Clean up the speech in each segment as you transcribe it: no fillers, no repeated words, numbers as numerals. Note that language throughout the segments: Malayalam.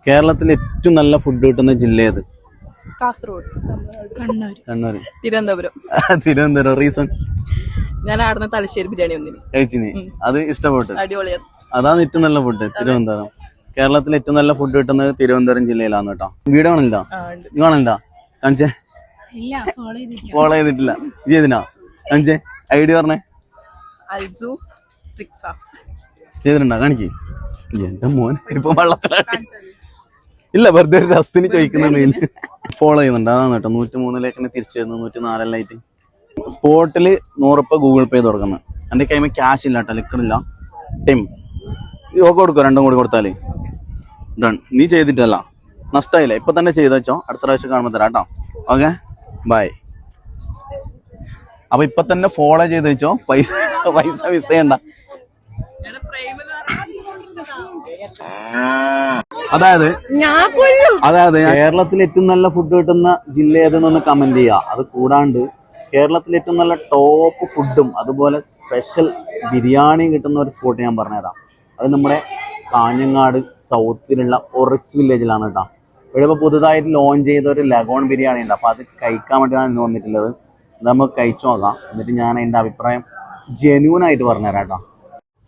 കേരളത്തിൽ ഏറ്റവും നല്ല ഫുഡ് കിട്ടുന്ന ജില്ല ഏത്? കാസർഗോഡ്, കണ്ണൂർ, തിരുവനന്തപുരം. തിരുവനന്തപുരം. റീസൺ? ഞാൻ ആടുന്ന തലശ്ശേരി ബിരിയാണി ഒന്നിന് കഴിച്ചിന്, അത് ഇഷ്ടപ്പെട്ടു. അടിപൊളിയാണ്. അതാണ് ഏറ്റവും നല്ല ഫുഡ്. തിരുവനന്തപുരം. കേരളത്തിൽ ഏറ്റവും നല്ല ഫുഡ് കിട്ടുന്നത് തിരുവനന്തപുരം ജില്ലയിലാണ് കേട്ടോ. വീട് കാണില്ല, കാണില്ല, കാണിച്ചേ. ഫോളോ ചെയ്തിട്ടില്ല. ചെയ്തിനാ? കാണിച്ചേ, ഐഡിയ പറഞ്ഞേ. അൽസു ട്രിക്സ ചെയ്തിട്ടുണ്ടോ? കാണിക്ക്. എന്റെ മോൻ ഇപ്പൊ വള്ളത്തിലാണ്. ഇല്ല, വെറുതെ ഒരു രസത്തിന് ചോദിക്കുന്ന. ഫോളോ ചെയ്യുന്നുണ്ട്, അതാണ് കേട്ടോ. 103 തിരിച്ചു വരുന്നു, 104 സ്പോട്ടില് 100 ഗൂഗിൾ പേ തുറക്കുന്നത്. എന്റെ കൈമ ക്യാഷ് ഇല്ല കേട്ടോ, ലിക്കണില്ല. ടൈം ഓക്കെ കൊടുക്കോ, 2 കൂടി കൊടുത്താല് ഡൺ. നീ ചെയ്തിട്ടല്ല, നഷ്ടമായില്ല. ഇപ്പൊ തന്നെ ചെയ്ത് വെച്ചോ, അടുത്ത പ്രാവശ്യം കാണുമ്പോ തരാം കേട്ടോ. Okay, bye. അപ്പൊ ഇപ്പൊ തന്നെ ഫോളോ ചെയ്ത് വെച്ചോ, പൈസ മിസ് ചെയ്യണ്ട. അതായത് കേരളത്തിൽ ഏറ്റവും നല്ല ഫുഡ് കിട്ടുന്ന ജില്ല ഏതെന്നൊന്ന് കമന്റ് ചെയ്യുക. അത് കൂടാണ്ട് കേരളത്തിൽ ഏറ്റവും നല്ല ടോപ്പ് ഫുഡും അതുപോലെ സ്പെഷ്യൽ ബിരിയാണിയും കിട്ടുന്ന ഒരു സ്പോട്ട് ഞാൻ പറഞ്ഞുതരാം. അത് നമ്മുടെ കാഞ്ഞങ്ങാട് സൗത്തിലുള്ള ഒറിക്സ് വില്ലേജിലാണ് കേട്ടോ. ഇവിടെ ഇപ്പോൾ പുതുതായിട്ട് ലോഞ്ച് ചെയ്ത ഒരു ലഗോൺ ബിരിയാണി ഉണ്ട്. അപ്പോൾ അത് കഴിക്കാൻ വേണ്ടിയാണ് ഇന്ന് വന്നിട്ടുള്ളത്. അത് നമുക്ക് കഴിച്ചു നോക്കാം, എന്നിട്ട് ഞാൻ അതിൻ്റെ അഭിപ്രായം ജെന്യൂനായിട്ട് പറഞ്ഞുതരാം കേട്ടോ.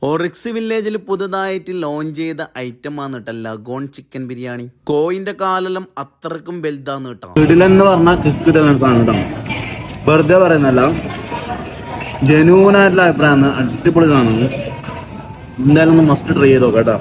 ഒറിക്സ് വില്ലേജിൽ പുതുതായിട്ട് ലോഞ്ച് ചെയ്ത ഐറ്റം ആണ് കേട്ടോ ലഗോൺ ചിക്കൻ ബിരിയാണി. കോയിന്റെ കാലെല്ലാം അത്രക്കും വലുതാന്ന് കേട്ടോ. കിടിലെന്ന് പറഞ്ഞാൽ കിടിലൻ സാധനം കേട്ടോ, വെറുതെ പറയുന്നല്ല, ജെന്യൂനായിട്ടുള്ള അഭിപ്രായമാണ്. അടിപൊളി സാധനം, എന്തായാലും ഒന്ന് മസ്റ്റ് ട്രൈ ചെയ്തോ കേട്ടോ.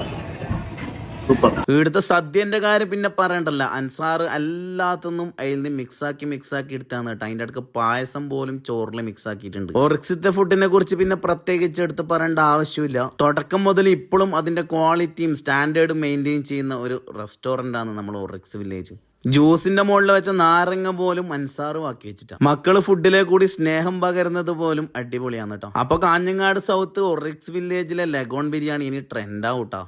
സൂപ്പർ. ഇവിടുത്തെ സദ്യന്റെ കാര്യം പിന്നെ പറയണ്ടല്ല, അൻസാർ എല്ലാത്തൊന്നും അതിൽ നിന്ന് മിക്സാക്കി എടുത്താന്ന് കേട്ടോ. അതിന്റെ അടുക്ക് പായസം പോലും ചോറിൽ മിക്സ് ആക്കിയിട്ടുണ്ട്. ഒറിക്സിത്തെ ഫുഡിനെ കുറിച്ച് പിന്നെ പ്രത്യേകിച്ച് എടുത്ത് പറയേണ്ട ആവശ്യമില്ല. തുടക്കം മുതൽ ഇപ്പോഴും അതിന്റെ ക്വാളിറ്റിയും സ്റ്റാൻഡേർഡും മെയിൻറ്റെയിൻ ചെയ്യുന്ന ഒരു റെസ്റ്റോറന്റ് ആണ് നമ്മൾ ഒറിക്സ് വില്ലേജ്. ജ്യൂസിന്റെ മുകളിൽ വെച്ച നാരങ്ങ പോലും അൻസാറും ആക്കി വെച്ചിട്ടാ. മക്കള് ഫുഡിലെ കൂടി സ്നേഹം പകരുന്നത് പോലും അടിപൊളിയാണ് കേട്ടോ. അപ്പൊ കാഞ്ഞങ്ങാട് സൗത്ത് ഒറിക്സ് വില്ലേജിലെ ലഗോൺ ബിരിയാണി ഇനി ട്രെൻഡാവൂട്ടാ.